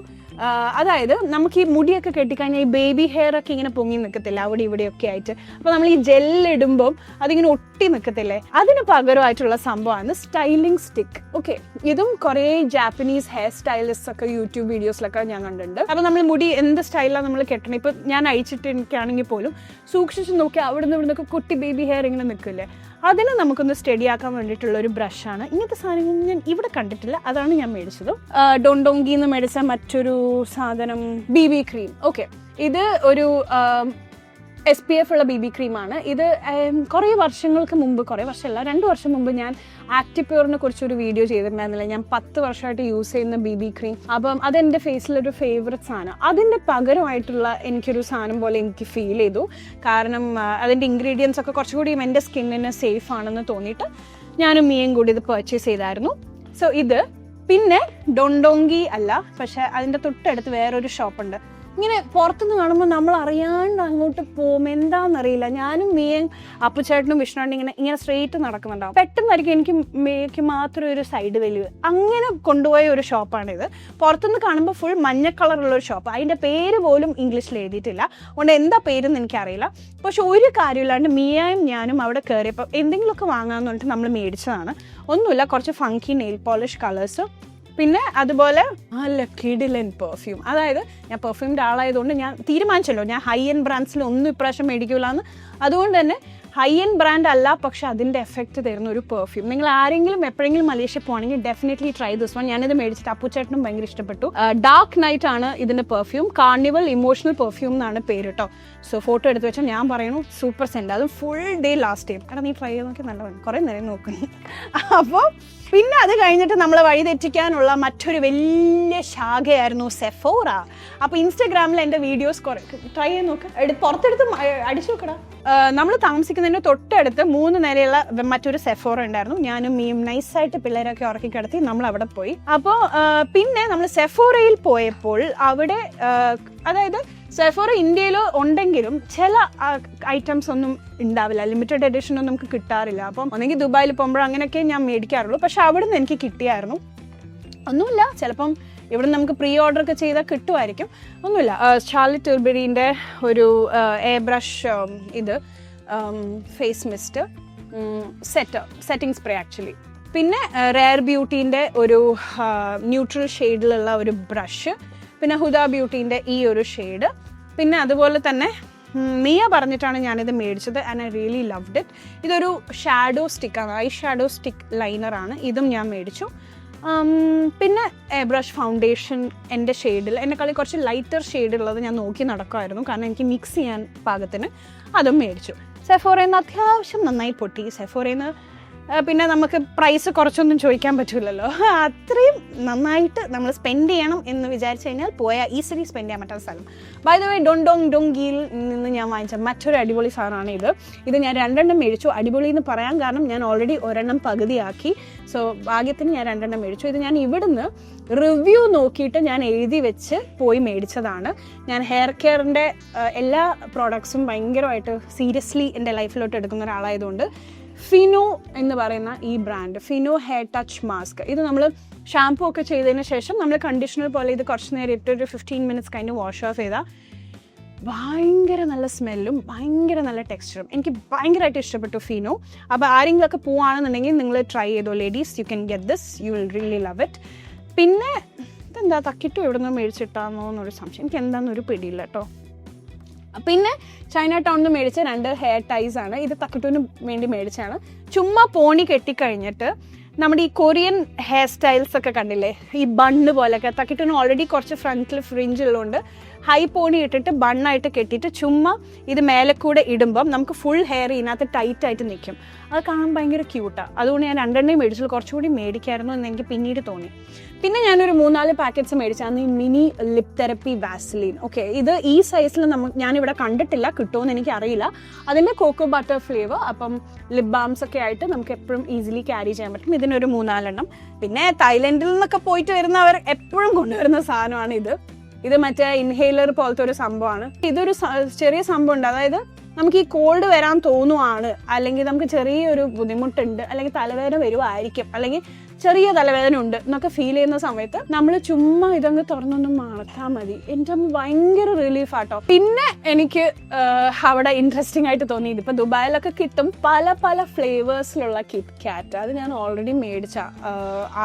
അതായത് നമുക്ക് ഈ മുടിയൊക്കെ കെട്ടിക്കഴിഞ്ഞാൽ ഈ ബേബി ഹെയർ ഒക്കെ ഇങ്ങനെ പൊങ്ങി നിൽക്കത്തില്ല അവിടെ ഇവിടെയൊക്കെ ആയിട്ട്. അപ്പോൾ നമ്മൾ ഈ ജെല്ലിടുമ്പം അതിങ്ങനെ ഒട്ടി നിൽക്കത്തില്ലേ, അതിന് പകരമായിട്ടുള്ള സംഭവമാണ് സ്റ്റൈലിംഗ് സ്റ്റിക്ക്. ഓക്കെ, ഇതും കുറേ ജാപ്പനീസ് ഹെയർ സ്റ്റൈലിസ്റ്റ് ഒക്കെ യൂട്യൂബ് വീഡിയോസിലൊക്കെ ഞാൻ കണ്ടിട്ടുണ്ട്. അപ്പോൾ നമ്മൾ മുടി എന്ത് സ്റ്റൈലാണ് നമ്മൾ കെട്ടണം, ഇപ്പം ഞാൻ അഴിച്ചിട്ട് എനിക്കാണെങ്കിൽ പോലും സൂക്ഷിച്ച് നോക്കി അവിടെ നിന്നൊക്കെ കുട്ടി ബേബി ഹെയർ ഇങ്ങനെ നിൽക്കില്ലേ, അതിന് നമുക്കൊന്ന് സ്റ്റഡി ആക്കാൻ വേണ്ടിയിട്ടുള്ള ഒരു ബ്രഷാണ്. ഇങ്ങനത്തെ സാധനങ്ങൾ ഞാൻ ഇവിടെ കണ്ടിട്ടില്ല, അതാണ് ഞാൻ മേടിച്ചത്. ഡോങ്കിന്ന് മേടിച്ച മറ്റൊരു സാധനം BB ക്രീം. ഓക്കെ, ഇത് ഒരു SPF ഉള്ള BB ക്രീമാണ് ഇത്. കുറേ വർഷങ്ങൾക്ക് മുമ്പ്, കുറേ വർഷമല്ല 2 വർഷം മുമ്പ് ഞാൻ ആക്ടിപ്യൂറിനെ കുറിച്ചൊരു വീഡിയോ ചെയ്തിട്ടുണ്ടായിരുന്നില്ല. ഞാൻ 10 വർഷമായിട്ട് യൂസ് ചെയ്യുന്ന BB ക്രീം. അപ്പം അതെൻ്റെ ഫേസിലൊരു ഫേവററ്റ് സാധനം. അതിൻ്റെ പകരമായിട്ടുള്ള എനിക്കൊരു സാധനം പോലെ എനിക്ക് ഫീൽ ചെയ്തു. കാരണം അതിൻ്റെ ഇൻഗ്രീഡിയൻസ് ഒക്കെ കുറച്ചുകൂടി എൻ്റെ സ്കിന്നിന് സേഫ് ആണെന്ന് തോന്നിയിട്ട് ഞാനും മിയയും കൂടി ഇത് പർച്ചേസ് ചെയ്തായിരുന്നു. സോ ഇത്, പിന്നെ ഡൊണ്ടോങ്കി അല്ല, പക്ഷെ അതിൻ്റെ തൊട്ടടുത്ത് വേറൊരു ഷോപ്പുണ്ട്. ഇങ്ങനെ പുറത്തുനിന്ന് കാണുമ്പോൾ നമ്മൾ അറിയാണ്ട് അങ്ങോട്ട് പോകും, എന്താണെന്നറിയില്ല. ഞാനും മിയയും അപ്പുച്ചേട്ടനും വിഷ്ണുവേട്ടനും ഇങ്ങനെ സ്ട്രെയിറ്റ് നടക്കുന്നുണ്ടാവും. പെട്ടെന്നായിരിക്കും എനിക്ക് മാത്രം ഒരു സൈഡ് വലിവ്. അങ്ങനെ കൊണ്ടുപോയ ഒരു ഷോപ്പാണിത്. പുറത്തുനിന്ന് കാണുമ്പോൾ ഫുൾ മഞ്ഞ കളറുള്ള ഒരു ഷോപ്പ്. അതിൻ്റെ പേര് പോലും ഇംഗ്ലീഷിൽ എഴുതിയിട്ടില്ല, അതുകൊണ്ട് എന്താ പേരെന്ന് എനിക്കറിയില്ല. പക്ഷെ ഒരു കാര്യമില്ലാണ്ട് മിയയും ഞാനും അവിടെ കയറിയപ്പോൾ എന്തെങ്കിലുമൊക്കെ വാങ്ങാമെന്ന് പറഞ്ഞിട്ട് നമ്മൾ മേടിച്ചതാണ്. ഒന്നുമില്ല, കുറച്ച് ഫങ്കി നെയിൽ പോളിഷ് കളേഴ്സ്, പിന്നെ അതുപോലെ നല്ല കിടിലൻ പെർഫ്യൂം. അതായത് ഞാൻ പെർഫ്യൂമിൻ്റെ ആളായതുകൊണ്ട് ഞാൻ തീരുമാനിച്ചല്ലോ ഞാൻ ഹൈ എൻഡ് ബ്രാൻഡ്സിൽ ഒന്നും ഇപ്രാവശ്യം മേടിക്കില്ലാന്ന്. അതുകൊണ്ട് തന്നെ ഹൈ എൻഡ് ബ്രാൻഡ് അല്ല, പക്ഷെ അതിൻ്റെ എഫക്റ്റ് തരുന്ന ഒരു പെർഫ്യൂം. നിങ്ങൾ ആരെങ്കിലും എപ്പോഴെങ്കിലും മലേഷ്യ പോകണമെങ്കിൽ ഡെഫിനറ്റ്ലി ട്രൈ ദിസ് വൺ. ഞാനിത് മേടിച്ചിട്ട് അപ്പുച്ചേട്ടനും ഭയങ്കര ഇഷ്ടപ്പെട്ടു. ഡാർക്ക് നൈറ്റ് ആണ് ഇതിൻ്റെ പെർഫ്യൂം. കാർണിവൽ ഇമോഷണൽ പെർഫ്യൂം എന്നാണ് പേര് കേട്ടോ. സോ ഫോട്ടോ എടുത്ത് വെച്ചാൽ ഞാൻ പറയുന്നു സൂപ്പർ സെൻറ്റ്. അതും ഫുൾ ഡേ ലാസ്റ്റ് ചെയ്യും. കാരണം നീ ട്രൈ ചെയ്ത് നോക്കി നല്ലതാണ്, കുറേ നേരം നോക്കുന്നു. അപ്പോൾ പിന്നെ അത് കഴിഞ്ഞിട്ട് നമ്മൾ വഴി തെറ്റിക്കാനുള്ള മറ്റൊരു വലിയ ശാഖയായിരുന്നു സെഫോറ. അപ്പോൾ ഇൻസ്റ്റാഗ്രാമിൽ എൻ്റെ വീഡിയോസ് കുറേ ട്രൈ ചെയ്ത് നോക്ക്, പുറത്തെടുത്ത് അടിച്ചു നോക്കടാ. നമ്മൾ താമസിക്കുന്നതിന് തൊട്ടടുത്ത് 3 നിലയുള്ള മറ്റൊരു സെഫോറ ഉണ്ടായിരുന്നു. ഞാനും മീയും നൈസായിട്ട് പിള്ളേരൊക്കെ ഉറക്കി കിടത്തി നമ്മൾ അവിടെ പോയി. അപ്പോൾ പിന്നെ നമ്മൾ സെഫോറയിൽ പോയപ്പോൾ അവിടെ, അതായത് സെഫോറ ഇന്ത്യയിൽ ഉണ്ടെങ്കിലും ചില ഐറ്റംസ് ഒന്നും ഉണ്ടാവില്ല, ലിമിറ്റഡ് എഡിഷൻ ഒന്നും നമുക്ക് കിട്ടാറില്ല. അപ്പം ഒന്നെങ്കിൽ ദുബായിൽ പോകുമ്പോൾ അങ്ങനെയൊക്കെ ഞാൻ മേടിക്കാറുള്ളൂ. പക്ഷെ അവിടെ നിന്ന് എനിക്ക് കിട്ടിയായിരുന്നു. ഒന്നുമില്ല, ചിലപ്പം ഇവിടെ നമുക്ക് പ്രീ ഓർഡർ ഒക്കെ ചെയ്താൽ കിട്ടുമായിരിക്കും. ഒന്നുമില്ല, ഷാർലറ്റ് ടിൽബറിൻ്റെ ഒരു എയർ ബ്രഷ്, ഇത് face mist, setting spray actually. പിന്നെ റെയർ ബ്യൂട്ടീൻ്റെ ഒരു ന്യൂട്രൽ ഷെയ്ഡിലുള്ള ഒരു ബ്രഷ്, പിന്നെ ഹുദ ബ്യൂട്ടീൻ്റെ ഈ ഒരു ഷെയ്ഡ്. പിന്നെ അതുപോലെ തന്നെ മിയ പറഞ്ഞിട്ടാണ് ഞാനിത് മേടിച്ചത് and I really loved it. ഇതൊരു ഷാഡോ സ്റ്റിക്കാണ്, ഐ ഷാഡോ സ്റ്റിക്ക് ലൈനറാണ്. ഇതും ഞാൻ മേടിച്ചു. പിന്നെ ബ്രഷ് ഫൗണ്ടേഷൻ എൻ്റെ ഷെയ്ഡിൽ, എന്നെക്കാളും കുറച്ച് ലൈറ്റർ ഷെയ്ഡുള്ളത് ഞാൻ നോക്കി നടക്കുമായിരുന്നു, കാരണം എനിക്ക് മിക്സ് ചെയ്യാൻ പാകത്തിന്. അതും മേടിച്ചു. സെഫോറയിൽ നിന്ന് അത്യാവശ്യം നന്നായി പൊട്ടി. സെഫോറയിൽ നിന്ന് പിന്നെ നമുക്ക് പ്രൈസ് കുറച്ചൊന്നും ചോദിക്കാൻ പറ്റില്ലല്ലോ. അത്രയും നന്നായിട്ട് നമ്മൾ സ്പെൻഡ് ചെയ്യണം എന്ന് വിചാരിച്ചു കഴിഞ്ഞാൽ പോയാൽ ഈസിലി സ്പെൻഡ് ചെയ്യാൻ പറ്റുന്ന സ്ഥലം. ബൈ ദ വേ, ഡൊങ്കിയിൽ നിന്ന് ഞാൻ വാങ്ങിച്ച മറ്റൊരു അടിപൊളി സാധനമാണ് ഇത്. ഞാൻ 2 മേടിച്ചു. അടിപൊളി എന്ന് പറയാൻ കാരണം ഞാൻ ഓൾറെഡി 1 പകുതിയാക്കി. സോ ഭാഗ്യത്തിന് ഞാൻ 2 മേടിച്ചു. ഇത് ഞാൻ ഇവിടുന്ന് റിവ്യൂ നോക്കിയിട്ട് ഞാൻ എഴുതി വെച്ച് പോയി മേടിച്ചതാണ്. ഞാൻ ഹെയർ കെയറിൻ്റെ എല്ലാ പ്രോഡക്ട്സും ഭയങ്കരമായിട്ട് സീരിയസ്ലി എൻ്റെ ലൈഫിലോട്ട് എടുക്കുന്ന ഒരാളായതുകൊണ്ട് ഫിനോ എന്ന് പറയുന്ന ഈ brand, Fino hair touch mask, ഇത് നമ്മൾ ഷാംപൂ ഒക്കെ ചെയ്തതിന് ശേഷം നമ്മൾ കണ്ടീഷണർ പോലെ ഇത് കുറച്ച് നേരം ഇട്ടൊരു 15 മിനിറ്റ്സ് കഴിഞ്ഞ് വാഷ് ഓഫ് ചെയ്താൽ ഭയങ്കര നല്ല സ്മെല്ലും ഭയങ്കര നല്ല ടെക്സ്ചറും. എനിക്ക് ഭയങ്കരമായിട്ട് ഇഷ്ടപ്പെട്ടു ഫിനോ. അപ്പോൾ ആരെങ്കിലുമൊക്കെ പോവുകയാണെന്നുണ്ടെങ്കിൽ നിങ്ങൾ ട്രൈ ചെയ്തോ ladies, you can get this, you will really love it. പിന്നെ ഇതെന്താ തക്കിട്ടോ എവിടെ നിന്ന് മേടിച്ചിട്ടാന്നോ എന്നൊരു സംശയം, എനിക്ക് എന്താണെന്നൊരു പിടിയില്ല കേട്ടോ. പിന്നെ ചൈന ടൗണിൽ നിന്ന് മേടിച്ച 2 ഹെയർ ടൈസ് ആണ്. ഇത് തക്കിട്ടുവിന് വേണ്ടി മേടിച്ചാണ്. ചുമ്മാ പോണി കെട്ടിക്കഴിഞ്ഞിട്ട് നമ്മുടെ ഈ കൊറിയൻ ഹെയർ സ്റ്റൈൽസ് ഒക്കെ കണ്ടില്ലേ, ഈ ബണ്ണ് പോലെയൊക്കെ. തക്കിട്ടുവിന് ഓൾറെഡി കുറച്ച് ഫ്രണ്ടിൽ ഫ്രിഞ്ച് ഉള്ളതുകൊണ്ട് ഹൈ പോണി ഇട്ടിട്ട് ബണ്ണായിട്ട് കെട്ടിയിട്ട് ചുമ്മാ ഇത് മേലെ കൂടെ ഇടുമ്പം നമുക്ക് ഫുൾ ഹെയർ ഇതിനകത്ത് ടൈറ്റായിട്ട് നിൽക്കും. അത് കാണാൻ ഭയങ്കര ക്യൂട്ടാണ്. അതുകൊണ്ട് ഞാൻ 2 മേടിച്ചത് കുറച്ചുകൂടി മേടിക്കായിരുന്നു എന്ന് എനിക്ക് പിന്നീട് തോന്നി. പിന്നെ ഞാനൊരു 3-4 പാക്കറ്റ്സ് മേടിച്ചാണ് ഈ mini lip therapy Vaseline. Okay, ഇത് ഈ സൈസിൽ ഞാനിവിടെ കണ്ടിട്ടില്ല, കിട്ടുമെന്ന് എനിക്കറിയില്ല. അതിൻ്റെ കോക്കോ ബട്ടർ ഫ്ലേവർ. അപ്പം ലിപ് ബാംസ് ഒക്കെ ആയിട്ട് നമുക്ക് എപ്പോഴും ഈസിലി ക്യാരി ചെയ്യാൻ പറ്റും. ഇതിനൊരു 3-4 പിന്നെ തായ്ലൻഡിൽ നിന്നൊക്കെ പോയിട്ട് വരുന്നവർ എപ്പോഴും കൊണ്ടുവരുന്ന സാധനമാണ് ഇത്. മറ്റേ ഇൻഹേലർ പോലത്തെ ഒരു സംഭവമാണ്. ഇതൊരു ചെറിയ സംഭവം ഉണ്ട്, അതായത് നമുക്ക് ഈ കോൾഡ് വരാൻ തോന്നുവാണ്, അല്ലെങ്കിൽ നമുക്ക് ചെറിയൊരു ബുദ്ധിമുട്ടുണ്ട്, അല്ലെങ്കിൽ തലവേദന വരുമായിരിക്കും, അല്ലെങ്കിൽ ചെറിയ തലവേദന ഉണ്ട് എന്നൊക്കെ ഫീൽ ചെയ്യുന്ന സമയത്ത് നമ്മൾ ചുമ്മാ ഇതങ്ങ് തുറന്നൊന്ന് മണത്താൽ മതി. എൻ്റെ ഭയങ്കര റിലീഫ് ആട്ടോ. പിന്നെ എനിക്ക് അവിടെ ഇൻട്രസ്റ്റിംഗ് ആയിട്ട് തോന്നി, ഇതിപ്പോൾ ദുബായിലൊക്കെ കിട്ടും പല പല ഫ്ലേവേഴ്സിലുള്ള കിറ്റ് കാറ്റ്. അത് ഞാൻ ഓൾറെഡി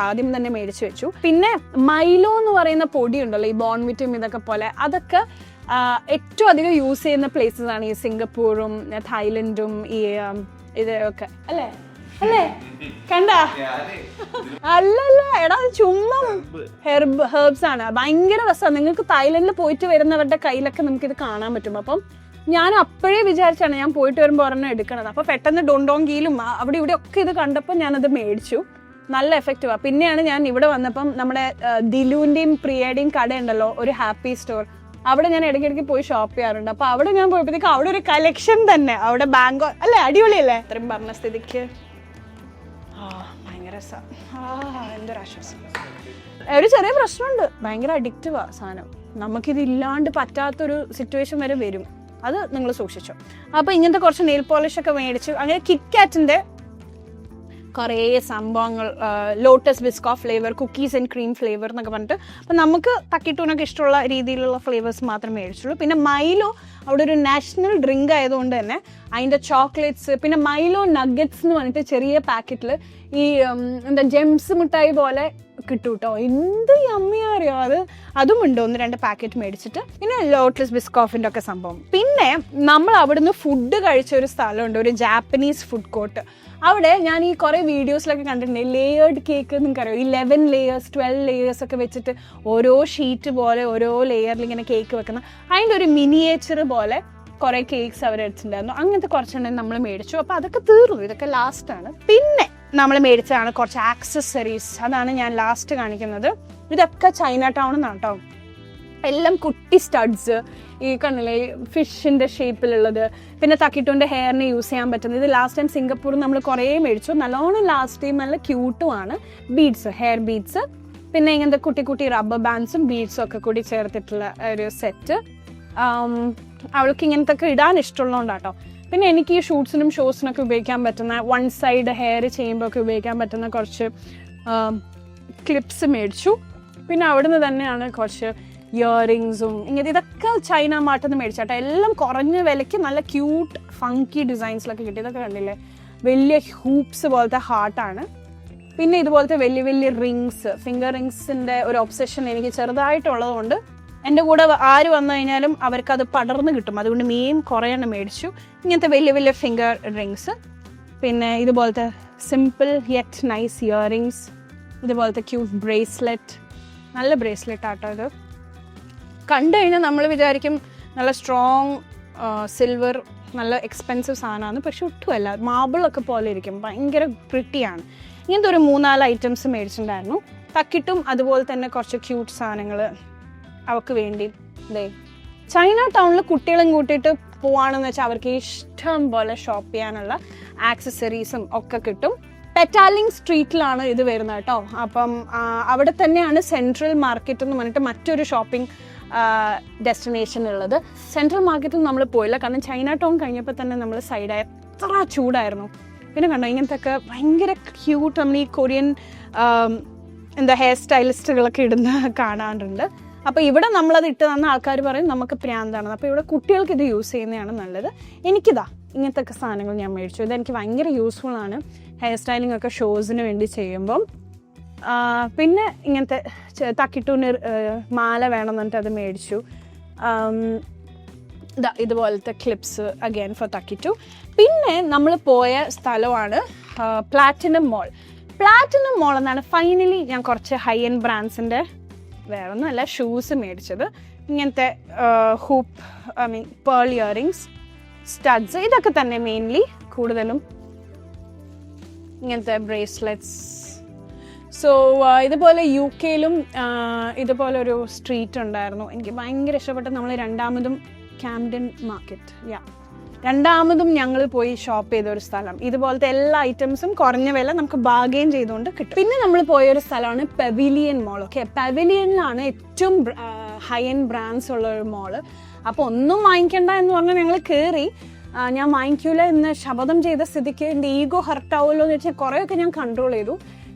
ആദ്യം തന്നെ മേടിച്ച് വെച്ചു. പിന്നെ മൈലോ എന്ന് പറയുന്ന പൊടി ഉണ്ടല്ലോ, ഈ ബോൺവിറ്റും ഇതൊക്കെ പോലെ, അതൊക്കെ ഏറ്റവും അധികം യൂസ് ചെയ്യുന്ന പ്ലേസസ് ആണ് ഈ സിംഗപ്പൂറും തായ്ലൻഡും ഈ ഇതൊക്കെ അല്ലേ കണ്ട അല്ലല്ല എടാ ചുമ്മാ ഹെർബ്സ് ആണ്. ഭയങ്കര രസമാണ്. നിങ്ങൾക്ക് തായ്ലൻഡിൽ പോയിട്ട് വരുന്നവരുടെ കയ്യിലൊക്കെ നമുക്കിത് കാണാൻ പറ്റും. അപ്പം ഞാൻ അപ്പോഴേ വിചാരിച്ചാണ് ഞാൻ പോയിട്ട് വരുമ്പോൾ ഒരെണ്ണം എടുക്കണത്. അപ്പോൾ പെട്ടെന്ന് ഡോണ്ടോങ്കിയിലും അവിടെ ഇവിടെ ഒക്കെ ഇത് കണ്ടപ്പോൾ ഞാനത് മേടിച്ചു. നല്ല എഫക്റ്റീവാണ്. പിന്നെയാണ് ഞാൻ ഇവിടെ വന്നപ്പം നമ്മുടെ ദിലുവിൻ്റെയും പ്രിയയുടെയും കടയുണ്ടല്ലോ, ഒരു ഹാപ്പി സ്റ്റോർ, അവിടെ ഞാൻ ഇടയ്ക്കിടയ്ക്ക് പോയി ഷോപ്പ് ചെയ്യാറുണ്ട്. അപ്പോൾ അവിടെ ഞാൻ പോയപ്പോഴത്തേക്ക് അവിടെ ഒരു കളക്ഷൻ തന്നെ, അവിടെ ബാങ്കോ അല്ലേ, അടിപൊളിയല്ലേ? അത്രയും പറഞ്ഞ സ്ഥിതിക്ക് ഭയങ്കര എന്തൊരാശ്വാസം. ഒരു ചെറിയ പ്രശ്നമുണ്ട്, ഭയങ്കര അഡിക്റ്റീവാണ് സാധനം. നമുക്കിത് ഇല്ലാണ്ട് പറ്റാത്തൊരു സിറ്റുവേഷൻ വരെ വരും. അത് നിങ്ങൾ സൂക്ഷിച്ചോ. അപ്പോൾ ഇങ്ങനത്തെ കുറച്ച് നെയിൽ പോളിഷ് ഒക്കെ മേടിച്ചു. അങ്ങനെ കിറ്റ്കാറ്റിൻ്റെ കുറേ സംഭവങ്ങൾ, lotus Biscoff flavour, cookies and cream flavour എന്നൊക്കെ പറഞ്ഞിട്ട്. അപ്പം നമുക്ക് തക്കിട്ടൂനൊക്കെ ഇഷ്ടമുള്ള രീതിയിലുള്ള ഫ്ലേവേഴ്സ് മാത്രമേ മേടിച്ചുള്ളൂ. പിന്നെ മൈലോ അവിടെ ഒരു നാഷണൽ ഡ്രിങ്ക് ആയതുകൊണ്ട് തന്നെ അതിൻ്റെ ചോക്ലേറ്റ്സ്, പിന്നെ മൈലോ നഗറ്റ്സ് എന്ന് പറഞ്ഞിട്ട് ചെറിയ പാക്കറ്റിൽ ഈ എന്താ ജെംസ് മിഠായി പോലെ കിട്ടും കേട്ടോ. എന്ത് യമ്മിയാ അറിയോ. അതും ഉണ്ട്, 1-2 പാക്കറ്റ് മേടിച്ചിട്ട്. പിന്നെ ലോട്ടസ് ബിസ്കോഫിൻ്റെ ഒക്കെ സംഭവം. പിന്നെ നമ്മൾ അവിടുന്ന് ഫുഡ് കഴിച്ച ഒരു സ്ഥലമുണ്ട്, ഒരു ജാപ്പനീസ് ഫുഡ് കോർട്ട്. അവിടെ ഞാൻ ഈ കുറേ വീഡിയോസിലൊക്കെ കണ്ടിട്ടുണ്ട്, ലേയേർഡ് കേക്ക് നിങ്ങൾക്ക് അറിയാം, 11 ലേയേഴ്സ് 12 ലേയേഴ്സ് ഒക്കെ വെച്ചിട്ട് ഓരോ ഷീറ്റ് പോലെ ഓരോ ലെയറിൽ ഇങ്ങനെ കേക്ക് വെക്കുന്ന, അതിൻ്റെ ഒരു മിനിയേച്ചർ പോലെ കുറേ കേക്ക്സ് അവർ എടുത്തിട്ടുണ്ടായിരുന്നു. അങ്ങനത്തെ കുറച്ചുണ്ടെങ്കിൽ നമ്മൾ മേടിച്ചു. അപ്പോൾ അതൊക്കെ തീർന്നു, ഇതൊക്കെ ലാസ്റ്റാണ്. പിന്നെ നമ്മൾ മേടിച്ചതാണ് കുറച്ച് ആക്സസറീസ്, അതാണ് ഞാൻ ലാസ്റ്റ് കാണിക്കുന്നത്. ഇതൊക്കെ ചൈന ടൗൺ എന്നാണ് കേട്ടോ. എല്ലാം കുട്ടി സ്റ്റഡ്സ്, ഈ കണ്ണിലെ ഫിഷിൻ്റെ ഷേപ്പിലുള്ളത്, പിന്നെ തക്കിട്ടൂൻ്റെ ഹെയറിന് യൂസ് ചെയ്യാൻ പറ്റുന്നത്. ഇത് ലാസ്റ്റ് ടൈം സിംഗപ്പൂരിൽ നമ്മൾ കുറേ മേടിച്ചു, നല്ലോണം ലാസ്റ്റ് ടൈം നല്ല ക്യൂട്ടുമാണ്. ബീഡ്സ്, ഹെയർ ബീഡ്സ്, പിന്നെ ഇങ്ങനത്തെ കുട്ടി കുട്ടി റബ്ബർ ബാൻഡ്സും ബീഡ്സും ഒക്കെ കൂടി ചേർത്തിട്ടുള്ള ഒരു സെറ്റ്. അവൾക്ക് ഇങ്ങനത്തെ ഒക്കെ ഇടാൻ ഇഷ്ടമുള്ളതുകൊണ്ടാട്ടോ. പിന്നെ എനിക്ക് ഈ ഷൂട്ട്സിനും ഷോസിനൊക്കെ ഉപയോഗിക്കാൻ പറ്റുന്ന, വൺ സൈഡ് ഹെയർ ചെയ്യുമ്പോൾ ഒക്കെ ഉപയോഗിക്കാൻ പറ്റുന്ന കുറച്ച് ക്ലിപ്സ് മേടിച്ചു. പിന്നെ അവിടുന്ന് തന്നെയാണ് കുറച്ച് ഇയറിങ്സും ഇങ്ങനത്തെ, ഇതൊക്കെ ചൈന മാർട്ടിൽ നിന്ന് മേടിച്ചാട്ടോ. എല്ലാം കുറഞ്ഞ വിലയ്ക്ക് നല്ല ക്യൂട്ട് ഫങ്കി ഡിസൈൻസിലൊക്കെ കിട്ടി. ഇതൊക്കെ കണ്ടില്ലേ, വലിയ ഹൂപ്സ് പോലത്തെ ഹാർട്ടാണ്. പിന്നെ ഇതുപോലത്തെ വലിയ വലിയ റിങ്സ്, ഫിംഗർ റിങ്സിൻ്റെ ഒരു ഒബ്സെഷൻ എനിക്ക് ചെറുതായിട്ടുള്ളത് കൊണ്ട് എൻ്റെ കൂടെ ആര് വന്നു കഴിഞ്ഞാലും അവർക്കത് പടർന്ന് കിട്ടും. അതുകൊണ്ട് കുറേ എണ്ണം മേടിച്ചു, ഇങ്ങനത്തെ വലിയ വലിയ ഫിംഗർ റിങ്സ്. പിന്നെ ഇതുപോലത്തെ സിമ്പിൾ യെറ്റ് നൈസ് ഇയറിങ്സ്, ഇതുപോലത്തെ ക്യൂട്ട് ബ്രേസ്ലെറ്റ്, നല്ല ബ്രേസ്ലെറ്റ് ആട്ടോ. ഇത് കണ്ടു കഴിഞ്ഞാൽ നമ്മൾ വിചാരിക്കും നല്ല സ്ട്രോങ് സിൽവർ, നല്ല എക്സ്പെൻസീവ് സാധനമാണ്. പക്ഷെ ഒട്ടുമല്ല, മാർബിളൊക്കെ പോലെ ഇരിക്കും, ഭയങ്കര പ്രിട്ടിയാണ്. ഇങ്ങനത്തെ ഒരു 3-4 ഐറ്റംസ് മേടിച്ചിട്ടുണ്ടായിരുന്നു. തക്കിട്ടും അതുപോലെ തന്നെ കുറച്ച് ക്യൂട്ട് സാധനങ്ങൾ അവർക്ക് വേണ്ടി. ചൈന ടൗണിൽ കുട്ടികളും കൂട്ടിയിട്ട് പോവാണെന്ന് വെച്ചാൽ അവർക്ക് ഇഷ്ടം പോലെ ഷോപ്പ് ചെയ്യാനുള്ള ആക്സസറീസും ഒക്കെ കിട്ടും. പെറ്റാലിംഗ് സ്ട്രീറ്റിലാണ് ഇത് വരുന്നത് കേട്ടോ. അപ്പം അവിടെ തന്നെയാണ് സെൻട്രൽ മാർക്കറ്റ് എന്ന് പറഞ്ഞിട്ട് മറ്റൊരു ഷോപ്പിംഗ് ഡെസ്റ്റിനേഷൻ ഉള്ളത്. സെൻട്രൽ മാർക്കറ്റിൽ നമ്മൾ പോയില്ല, കാരണം ചൈന ടൗൺ കഴിഞ്ഞപ്പോൾ തന്നെ നമ്മൾ സൈഡായ എത്ര ചൂടായിരുന്നു. പിന്നെ കണ്ടോ ഇങ്ങനത്തെ ഒക്കെ ഭയങ്കര ക്യൂട്ട്, നമ്മൾ ഈ കൊറിയൻ ഹെയർ സ്റ്റൈലിസ്റ്റുകളൊക്കെ ഇടുന്ന കാണാറുണ്ട്. അപ്പോൾ ഇവിടെ നമ്മളത് ഇട്ട് തന്ന ആൾക്കാർ പറയും നമുക്ക് പ്രാന്താണെന്ന്. അപ്പോൾ ഇവിടെ കുട്ടികൾക്ക് ഇത് യൂസ് ചെയ്യുന്നതാണ് നല്ലത്. എനിക്കിതാ ഇങ്ങനത്തെ ഒക്കെ സാധനങ്ങൾ ഞാൻ മേടിച്ചു. ഇതെനിക്ക് ഭയങ്കര യൂസ്ഫുള്ളാണ് ഹെയർ സ്റ്റൈലിംഗ് ഒക്കെ ഷോസിന് വേണ്ടി ചെയ്യുമ്പം. പിന്നെ ഇങ്ങനത്തെ തക്കിട്ടൂന് മാല വേണമെന്ന് പറഞ്ഞിട്ട് അത് മേടിച്ചു. ഇതുപോലത്തെ ക്ലിപ്സ് അഗൈൻ ഫോർ തക്കിട്ടു. പിന്നെ നമ്മൾ പോയ സ്ഥലമാണ് പ്ലാറ്റിനം മോൾ. പ്ലാറ്റിനം മോൾ എന്നാണ് ഫൈനലി ഞാൻ കുറച്ച് ഹൈ എൻഡ് ബ്രാൻഡ്സിൻ്റെ വേറെ ഒന്നുമല്ല ഷൂസ് മേടിച്ചത്. ഇങ്ങനത്തെ ഹൂപ്പ്, പേൾ ഇയറിങ്സ്, സ്റ്റഡ്സ്, ഇതൊക്കെ തന്നെ മെയിൻലി. കൂടുതലും ഇങ്ങനത്തെ ബ്രേസ്ലെറ്റ്സ്. സോ ഇതുപോലെ UK-ലും ഇതുപോലെ ഒരു സ്ട്രീറ്റ് ഉണ്ടായിരുന്നു, എനിക്ക് ഭയങ്കര ഇഷ്ടപ്പെട്ടു. നമ്മൾ രണ്ടാമതും ക്യാംഡൻ മാർക്കറ്റ്, രണ്ടാമതും ഞങ്ങൾ പോയി ഷോപ്പ് ചെയ്ത ഒരു സ്ഥലം. ഇതുപോലത്തെ എല്ലാ ഐറ്റംസും കുറഞ്ഞ വില നമുക്ക് ബാർഗെയിൻ ചെയ്തുകൊണ്ട് കിട്ടും. പിന്നെ നമ്മൾ പോയൊരു സ്ഥലമാണ് പെവിലിയൻ മോൾ. ഓക്കെ, പെവിലിയനിലാണ് ഏറ്റവും ഹൈ എൻഡ് ബ്രാൻഡ്സ് ഉള്ള ഒരു മോള്. അപ്പോൾ ഒന്നും വാങ്ങിക്കണ്ട എന്ന് പറഞ്ഞാൽ ഞങ്ങൾ കയറി. ഞാൻ വാങ്ങിക്കൂല എന്ന് ശപഥം ചെയ്ത സ്ഥിതിക്ക് എൻ്റെ ഈഗോ ഹർട്ടാവുമല്ലോ എന്ന് വെച്ചാൽ കുറേയൊക്കെ ഞാൻ കൺട്രോൾ ചെയ്തു.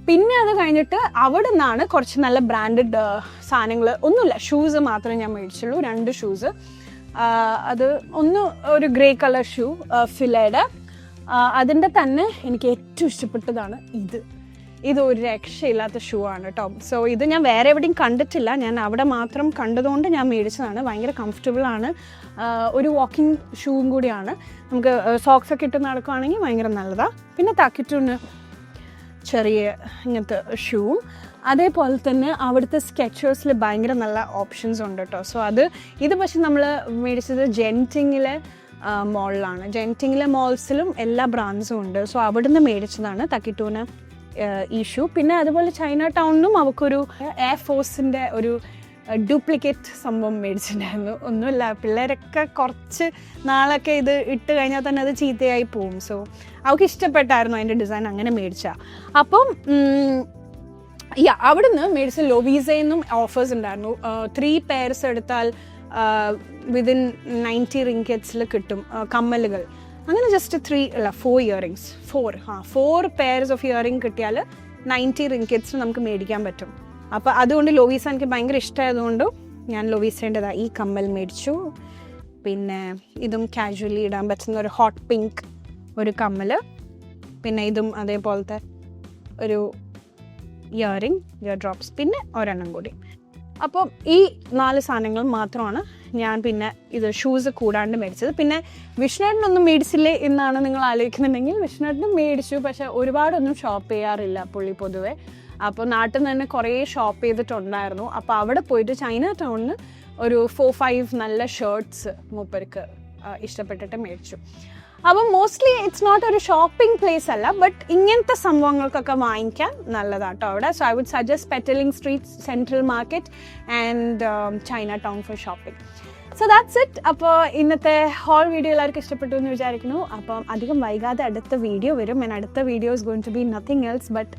പിന്നെ അത് കഴിഞ്ഞിട്ട് അവിടെ നിന്നാണ് കുറച്ച് നല്ല ബ്രാൻഡഡ് സാധനങ്ങൾ, ഒന്നുമില്ല ഷൂസ് മാത്രമേ ഞാൻ മേടിച്ചുള്ളൂ, 2 ഷൂസ്. അത് ഒന്ന് ഒരു ഗ്രേ കളർ ഷൂ ഫിലയുടെ, അതിൻ്റെ തന്നെ എനിക്ക് ഏറ്റവും ഇഷ്ടപ്പെട്ടതാണ് ഇത് ഒരു രക്ഷയില്ലാത്ത ഷൂ ആണ് കേട്ടോ. സോ ഇത് ഞാൻ വേറെ എവിടെയും കണ്ടിട്ടില്ല, ഞാൻ അവിടെ മാത്രം കണ്ടതുകൊണ്ട് ഞാൻ മേടിച്ചതാണ്. ഭയങ്കര കംഫർട്ടബിളാണ്, ഒരു വാക്കിംഗ് ഷൂവും കൂടിയാണ്. നമുക്ക് സോക്സൊക്കെ ഇട്ട് നടക്കുകയാണെങ്കിൽ ഭയങ്കര നല്ലതാണ്. പിന്നെ തക്കിട്ടൂന് ചെറിയ ഇങ്ങനത്തെ ഷൂവും, അതേപോലെ തന്നെ അവിടുത്തെ സ്കെച്ചേഴ്സിൽ ഭയങ്കര നല്ല ഓപ്ഷൻസ് ഉണ്ട് കേട്ടോ. സോ ഇത് പക്ഷെ നമ്മൾ മേടിച്ചത് ജെൻറ്റിങ്ങിലെ മോളിലാണ്. ജെൻറ്റിങ്ങിലെ മോൾസിലും എല്ലാ ബ്രാൻഡ്സും ഉണ്ട്. സോ അവിടുന്ന് മേടിച്ചതാണ് തക്കിട്ടൂന് ഈ ഷൂ. പിന്നെ അതുപോലെ ചൈന ടൗണിനും അവൾക്കൊരു എയർഫോഴ്സിൻ്റെ ഒരു ഡ്യൂപ്ലിക്കേറ്റ് സംഭവം മേടിച്ചിട്ടുണ്ടായിരുന്നു. ഒന്നുമില്ല, പിള്ളേരൊക്കെ കുറച്ച് നാളൊക്കെ ഇത് ഇട്ട് കഴിഞ്ഞാൽ തന്നെ അത് ചീത്തയായി പോവും. സോ അവൾക്ക് ഇഷ്ടപ്പെട്ടായിരുന്നു അതിൻ്റെ ഡിസൈൻ, അങ്ങനെ മേടിച്ചാൽ. അപ്പം അവിടുന്ന് മേടിച്ച ലോവീസയിൽ ഓഫേഴ്സ് ഉണ്ടായിരുന്നു. 3 പെയർസ് എടുത്താൽ വിതിൻ 90 റിങ്കറ്റ്സിൽ കിട്ടും കമ്മലുകൾ. അങ്ങനെ just 4 earrings 4 pairs of earring കിട്ടിയാൽ 90 റിങ്കറ്റ്സിൽ നമുക്ക് മേടിക്കാൻ പറ്റും. അപ്പോൾ അതുകൊണ്ട് ലോവീസ എനിക്ക് ഭയങ്കര ഇഷ്ടമായതുകൊണ്ട് ഞാൻ ലോവീസേൻ്റെതാണ് ഈ കമ്മൽ മേടിച്ചു. പിന്നെ ഇതും കാഷ്വലി ഇടാൻ പറ്റുന്ന ഒരു ഹോട്ട് പിങ്ക് ഒരു കമ്മൽ. പിന്നെ ഇതും അതേപോലത്തെ ഒരു ഇയർ ഡ്രോപ്സ്, പിന്നെ ഒരെണ്ണം കൂടി. അപ്പം ഈ 4 സാധനങ്ങൾ മാത്രമാണ് ഞാൻ പിന്നെ ഇത് ഷൂസ് കൂടാണ്ട് മേടിച്ചത്. പിന്നെ വിഷ്ണുവേട്ടനൊന്നും മേടിച്ചില്ലേ എന്നാണ് നിങ്ങൾ ആലോചിക്കുന്നുണ്ടെങ്കിൽ, വിഷ്ണുവേട്ടനും മേടിച്ചു. പക്ഷേ ഒരുപാടൊന്നും ഷോപ്പ് ചെയ്യാറില്ല പുള്ളി പൊതുവെ. അപ്പോൾ നാട്ടിൽ നിന്ന് തന്നെ കുറേ ഷോപ്പ് ചെയ്തിട്ടുണ്ടായിരുന്നു. അപ്പോൾ അവിടെ പോയിട്ട് ചൈന ടൗണിന് ഒരു 4-5 നല്ല ഷർട്ട്സ് മൂപ്പർക്ക് ഇഷ്ടപ്പെട്ടിട്ട് മേടിച്ചു. അപ്പം മോസ്റ്റ്ലി ഇറ്റ്സ് നോട്ട് ഒരു ഷോപ്പിംഗ് പ്ലേസ് അല്ല, ബട്ട് ഇങ്ങനത്തെ സംഭവങ്ങൾക്കൊക്കെ വാങ്ങിക്കാൻ നല്ലതാട്ടോ അവിടെ. So I would suggest Petaling Street, Central Market and Chinatown for shopping. So that's it. അപ്പോൾ ഇന്നത്തെ ഹോൾ വീഡിയോ എല്ലാവർക്കും ഇഷ്ടപ്പെട്ടു എന്ന് വിചാരിക്കുന്നു. അപ്പം അധികം വൈകാതെ അടുത്ത വീഡിയോ വരും. ആൻഡ് അടുത്ത video is going to be nothing else but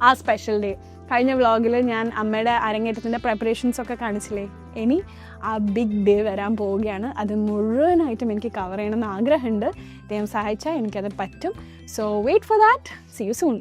ആ സ്പെഷ്യൽ ഡേ. കഴിഞ്ഞ വ്ളോഗിൽ ഞാൻ അമ്മയുടെ അരങ്ങേറ്റത്തിൻ്റെ പ്രിപ്പറേഷൻസൊക്കെ കാണിച്ചില്ലേ, ഇനി ആ ബിഗ് ഡേ വരാൻ പോവുകയാണ്. അത് മുഴുവനായിട്ടും എനിക്ക് കവർ ചെയ്യണമെന്ന് ആഗ്രഹമുണ്ട്. ദൈവം സഹായിച്ചാൽ എനിക്കത് പറ്റും. So wait for that. See you soon.